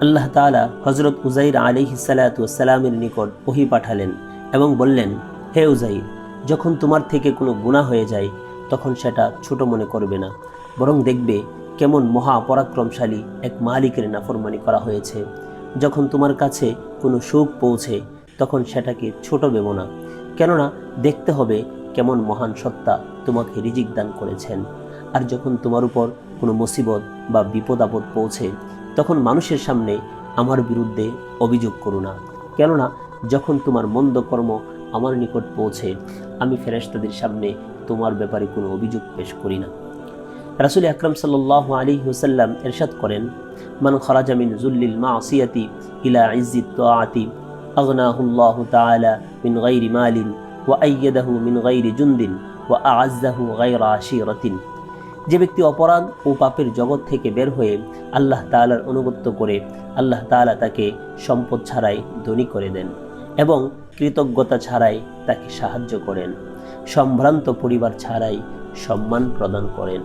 আল্লাহ তাআলা হযরত উযাইর আলাইহিস সালাতু ওয়াস সালামের নিকট ওহী পাঠালেন এবং বললেন, হে উযাইর, যখন তোমার থেকে কোনো গুনাহ হয়ে যায় তখন সেটা ছোট মনে করবে না, বরং দেখবে কেমন মহা পরাক্রমশালী এক মালিকের নাফরমানি করা হয়েছে। যখন তোমার কাছে কোনো সুখ পৌঁছে তখন সেটাকে ছোট ভেবো না, কেননা দেখতে হবে কেমন মহান সত্তা তোমাকে রিজিক দান করেছেন। আর যখন তোমার উপর কোনো মুসিবত বা বিপদ আপদ পৌঁছে তখন মানুষের সামনে আমার বিরুদ্ধে অভিযোগ করো না, কেননা যখন তোমার মন্দ কর্ম আমার নিকট পৌঁছে আমি ফেরেশতাদের সামনে তোমার ব্যাপারে কোনো অভিযোগ পেশ করি না। রাসূল আকরাম সাল্লাল্লাহু আলাইহি ওয়াসাল্লাম ইরশাদ করেন, মান খারাজা মিন যুল্লিল মাসিয়াতি ইলা ইজ্জিত তাআতি আগনাহুল্লাহু তাআলা মিন গায়রি মালিন ওয়া আইয়াদাহু মিন গায়রি জুনদিন ওয়া আ'আজ্জাহু গায়রা আশিরাতিন। যে ব্যক্তি অপরাধ ও পাপের জগৎ থেকে বের হয়ে আল্লাহ তাআলার অনুগত্য করে, আল্লাহ তাআলা তাকে সম্পদ ছাড়াই ধনী করে দেন এবং কৃতজ্ঞতা ছাড়াই তাকে সাহায্য করেন, সম্ভ্রান্ত পরিবার ছাড়াই সম্মান প্রদান করেন।